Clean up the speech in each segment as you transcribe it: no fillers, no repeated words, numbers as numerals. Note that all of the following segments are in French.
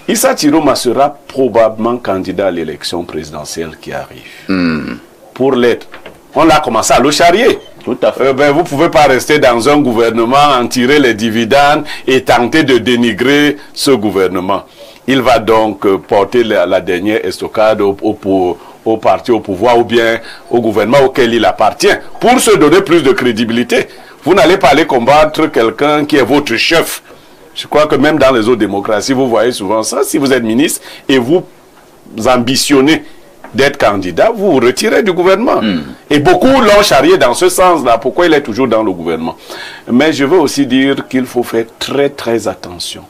Issa Chiroma sera probablement candidat à l'élection présidentielle qui arrive. Pour l'être, on a commencé à le charrier. Tout à fait. Vous ne pouvez pas rester dans un gouvernement, en tirer les dividendes et tenter de dénigrer ce gouvernement. Il va donc porter la dernière estocade au parti au pouvoir ou bien au gouvernement auquel il appartient pour se donner plus de crédibilité. Vous n'allez pas aller combattre quelqu'un qui est votre chef. Je crois que même dans les autres démocraties, vous voyez souvent ça. Si vous êtes ministre et vous ambitionnez d'être candidat, vous vous retirez du gouvernement. Et beaucoup l'ont charrié dans ce sens-là. Pourquoi il est toujours dans le gouvernement? Mais je veux aussi dire qu'il faut faire très très attention.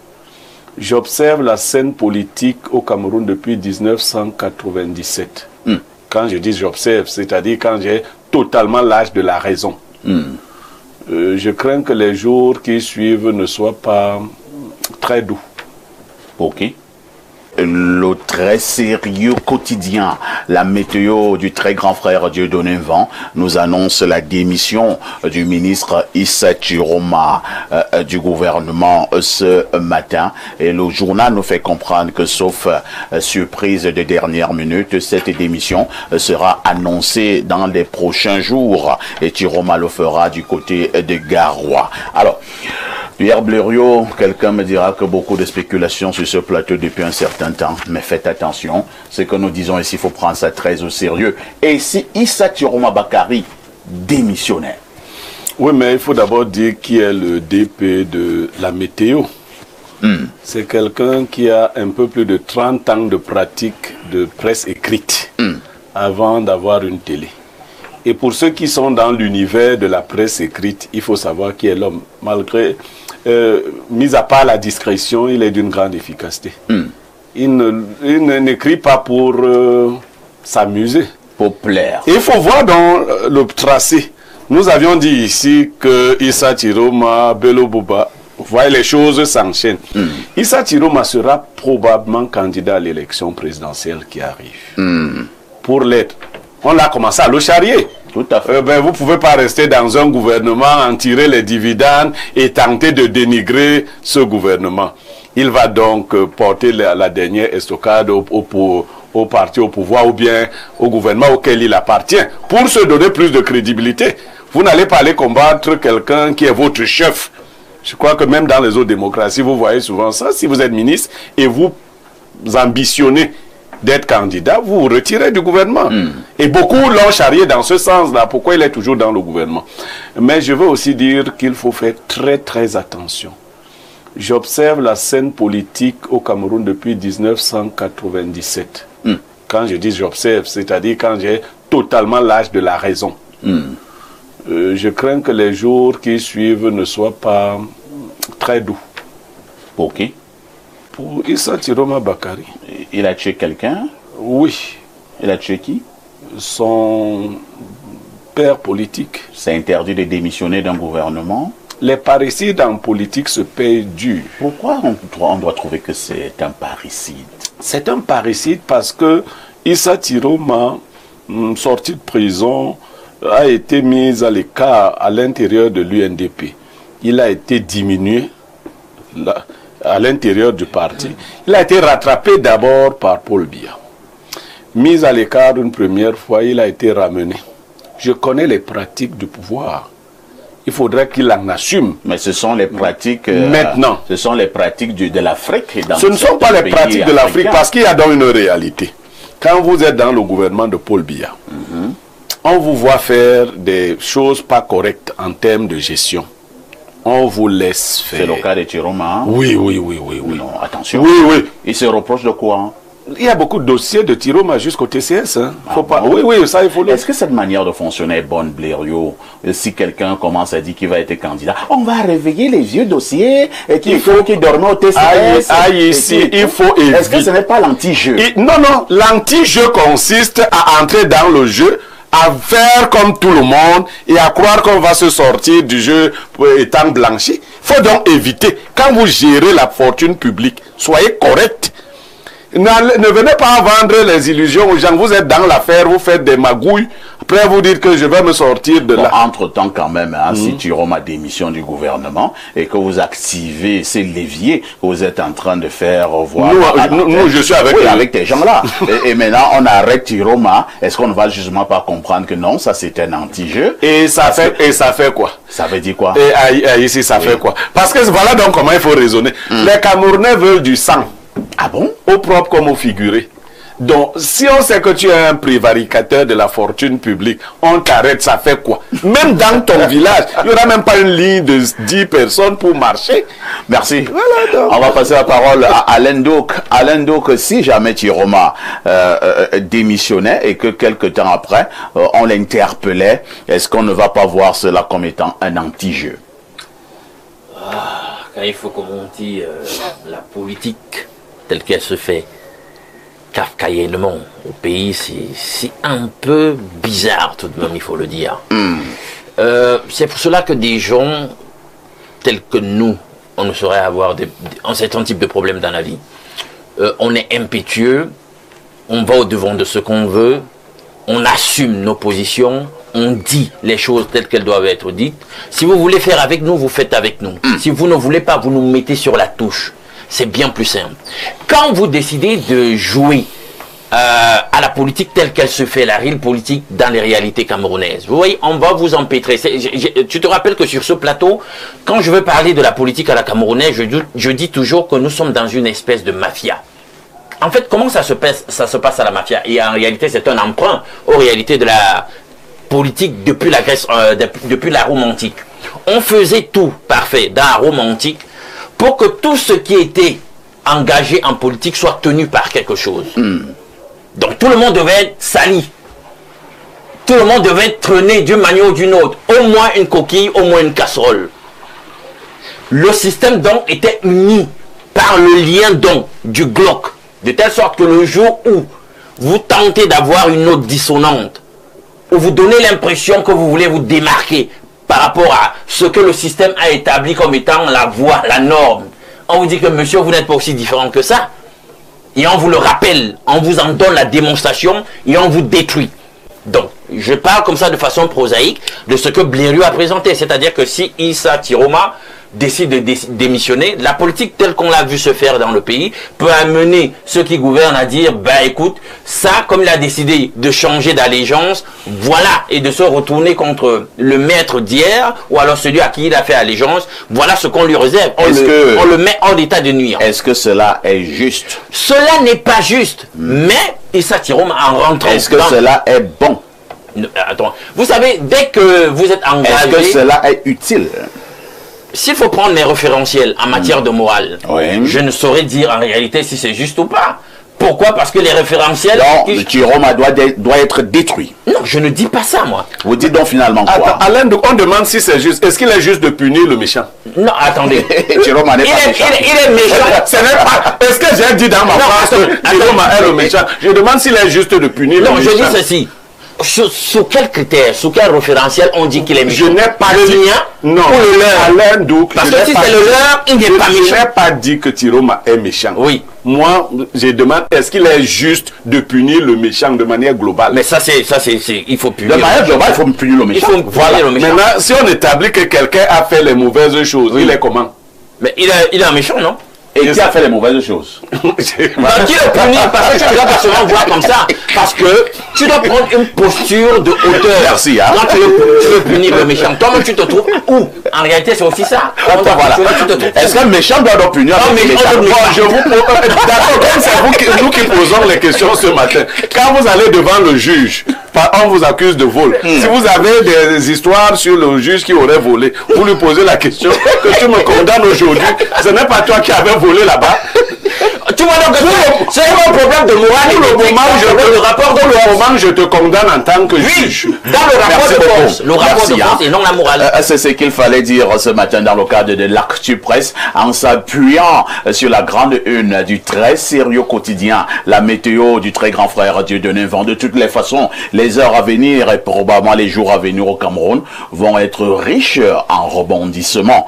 J'observe la scène politique au Cameroun depuis 1997. Quand je dis j'observe, c'est-à-dire quand j'ai totalement l'âge de la raison. Je crains que les jours qui suivent ne soient pas très doux. Ok. Le très sérieux quotidien, la météo du très grand frère Dieudonné Vent nous annonce la démission du ministre Issa Chiroma du gouvernement ce matin. Et le journal nous fait comprendre que, sauf surprise de dernière minute, cette démission sera annoncée dans les prochains jours. Et Chiroma le fera du côté de Garoua. Alors, Pierre Blériot, quelqu'un me dira que beaucoup de spéculations sur ce plateau depuis un certain temps, mais faites attention, ce que nous disons ici, il faut prendre ça très au sérieux. Et si Issa Chiroma Bakary démissionnait? Oui, mais il faut d'abord dire qui est le DP de la météo. C'est quelqu'un qui a un peu plus de 30 ans de pratique de presse écrite avant d'avoir une télé. Et pour ceux qui sont dans l'univers de la presse écrite, il faut savoir qui est l'homme. Malgré, mis à part la discrétion, il est d'une grande efficacité. Il n'écrit pas pour s'amuser. Pour plaire. Et il faut voir dans le tracé. Nous avions dit ici que Issa Chiroma, Bello Bouba, vous voyez, les choses s'enchaînent. Issa Chiroma sera probablement candidat à l'élection présidentielle qui arrive. Pour l'être, on a commencé à le charrier. Tout à fait. Vous ne pouvez pas rester dans un gouvernement, en tirer les dividendes et tenter de dénigrer ce gouvernement. Il va donc porter la dernière estocade au parti au pouvoir ou bien au gouvernement auquel il appartient pour se donner plus de crédibilité. Vous n'allez pas aller combattre quelqu'un qui est votre chef. Je crois que même dans les autres démocraties, vous voyez souvent ça. Si vous êtes ministre et vous ambitionnez d'être candidat, vous vous retirez du gouvernement. Et beaucoup l'ont charrié dans ce sens-là. Pourquoi il est toujours dans le gouvernement? Mais je veux aussi dire qu'il faut faire très très attention. J'observe la scène politique au Cameroun depuis 1997. Quand je dis j'observe, c'est-à-dire quand j'ai totalement l'âge de la raison. Je crains que les jours qui suivent ne soient pas très doux. Ok. Pour Issa Chiroma Bakary. Il a tué quelqu'un? Oui. Il a tué qui? Son père politique. C'est interdit de démissionner d'un gouvernement? Les parricides en politique se payent dur. Pourquoi on doit trouver que c'est un parricide? C'est un parricide parce que Issa Chiroma, sorti de prison, a été mis à l'écart à l'intérieur de l'UNDP. Il a été diminué à l'intérieur du parti. Il a été rattrapé d'abord par Paul Biya. Mis à l'écart une première fois, il a été ramené. Je connais les pratiques du pouvoir. Il faudrait qu'il en assume. Mais ce sont les pratiques... maintenant. Ce sont les pratiques de l'Afrique. Ce ne sont pas les pratiques de l'Afrique parce qu'il y a donc une réalité. Quand vous êtes dans le gouvernement de Paul Biya, on vous voit faire des choses pas correctes en termes de gestion. On vous laisse faire. C'est le cas de Chiroma. Oui. Non, attention. Oui. Il se reproche de quoi? Il y a beaucoup de dossiers de Chiroma jusqu'au TCS. Faut pas... bon? Oui, ça il faut le... Est-ce que cette manière de fonctionner est bonne, Blériot? Si quelqu'un commence à dire qu'il va être candidat, on va réveiller les vieux dossiers et qu'il faut qu'il dorme au TCS. Ici, il faut éviter. Est-ce que ce n'est pas l'anti-jeu? Non, l'anti-jeu consiste à entrer dans le jeu, à faire comme tout le monde et à croire qu'on va se sortir du jeu étant blanchi. Il faut donc éviter. Quand vous gérez la fortune publique, soyez correct. Ne venez pas vendre les illusions aux gens. Vous êtes dans l'affaire, vous faites des magouilles. Après, vous dites que je vais me sortir de là. Entre-temps, quand même, hein, si Tiroma démission du gouvernement et que vous activez ces leviers que vous êtes en train de faire voir... Nous, je suis avec, avec tes gens-là. et maintenant, on arrête Tiroma. Est-ce qu'on ne va justement pas comprendre que non, ça c'est un anti-jeu? Et ça fait quoi? Ça veut dire quoi? Et ici, ça fait quoi? Parce que voilà donc comment il faut raisonner. Les Camerounais veulent du sang. Ah bon? Au propre comme au figuré. Donc, si on sait que tu es un prévaricateur de la fortune publique, on t'arrête, ça fait quoi? Même dans ton village, il n'y aura même pas une ligne de 10 personnes pour marcher. Merci. Voilà, donc. On va passer la parole à Alain Douk. Alain Douk, si jamais Tiroma démissionnait et que quelque temps après, on l'interpellait, est-ce qu'on ne va pas voir cela comme étant un anti-jeu? Quand il faut, comme on dit, la politique telle qu'elle se fait kafkaïennement au pays, c'est un peu bizarre tout de même, il faut le dire. C'est pour cela que des gens tels que nous, on ne saurait avoir un certain type de problème dans la vie. On est impétueux, on va au-devant de ce qu'on veut, on assume nos positions, on dit les choses telles qu'elles doivent être dites. Si vous voulez faire avec nous, vous faites avec nous. Si vous ne voulez pas, vous nous mettez sur la touche. C'est bien plus simple. Quand vous décidez de jouer à la politique telle qu'elle se fait, la réelle politique dans les réalités camerounaises, vous voyez, on va vous empêtrer. Tu te rappelles que sur ce plateau, quand je veux parler de la politique à la camerounaise, je dis toujours que nous sommes dans une espèce de mafia. En fait, comment ça se passe à la mafia? Et en réalité, c'est un emprunt aux réalités de la politique depuis la Grèce, depuis la Rome antique. On faisait tout parfait dans la Rome antique pour que tout ce qui était engagé en politique soit tenu par quelque chose. Donc tout le monde devait être sali. Tout le monde devait être traîné d'une manière ou d'une autre. Au moins une coquille, au moins une casserole. Le système donc était uni par le lien donc du glock. De telle sorte que le jour où vous tentez d'avoir une note dissonante, où vous donnez l'impression que vous voulez vous démarquer par rapport à ce que le système a établi comme étant la voie, la norme, on vous dit que monsieur, vous n'êtes pas aussi différent que ça. Et on vous le rappelle, on vous en donne la démonstration et on vous détruit. Donc, je parle comme ça de façon prosaïque de ce que Blériot a présenté. C'est-à-dire que si Issa Tiroma décide de démissionner, la politique telle qu'on l'a vu se faire dans le pays peut amener ceux qui gouvernent à dire, ben écoute, ça, comme il a décidé de changer d'allégeance, voilà, et de se retourner contre le maître d'hier, ou alors celui à qui il a fait allégeance, voilà ce qu'on lui réserve. On le met hors d'état de nuire. Est-ce que cela est juste? Cela n'est pas juste, mais Issa Tiroma en rentrant. Est-ce que cela est bon? Attends, vous savez, dès que vous êtes engagé... Est-ce que cela est utile? S'il faut prendre mes référentiels en matière de morale, je ne saurais dire en réalité si c'est juste ou pas. Pourquoi? Parce que les référentiels... Non, le Tiroma doit être détruit. Non, je ne dis pas ça, moi. Vous dites donc finalement quoi? Attends, Alain, on demande si c'est juste. Est-ce qu'il est juste de punir le méchant? Non, attendez. Tiroma n'est pas méchant. Il est méchant. Ce n'est pas... Est-ce que j'ai dit dans ma phrase que Tiroma est le méchant? Je demande s'il est juste de punir le méchant. Non, je dis ceci. Sous quels critères, sous quel référentiel on dit qu'il est méchant? Je n'ai pas dit... Le mien non, ou le leur? Alain Douk, parce que si c'est le leur, il n'est pas méchant. Je n'ai pas dit que Tiroma est méchant. Oui. Moi, je demande, est-ce qu'il est juste de punir le méchant de manière globale? Mais ça, il faut punir. De manière globale, il faut punir le méchant. Il faut punir le méchant. Maintenant, si on établit que quelqu'un a fait les mauvaises choses, il est comment? Mais il est un méchant, non? Et qui a fait les mauvaises choses? Qui le punit? Parce que tu ne dois pas seulement voir comme ça. Parce que tu dois prendre une posture de hauteur. Merci. Hein? Quand tu veux punir le méchant, toi-même tu te trouves où? En réalité, c'est aussi ça. Voilà. Est-ce qu'un méchant doit donc punir un méchant? Je vous d'accord, c'est nous qui posons les questions ce matin. Quand vous allez devant le juge, on vous accuse de vol. Si vous avez des histoires sur le juge qui aurait volé, vous lui posez la question que tu me condamnes aujourd'hui. Ce n'est pas toi qui avais volé là-bas. Tu vois donc c'est un problème de morale. Le moment où je te condamne en tant que juge. Dans le rapport de force. Le rapport de force et non la morale. C'est ce qu'il fallait dire ce matin dans le cadre de l'Actu Presse en s'appuyant sur la grande une du très sérieux quotidien, la météo du très grand frère Dieudonné Vent. De toutes les façons, les heures à venir et probablement les jours à venir au Cameroun vont être riches en rebondissements.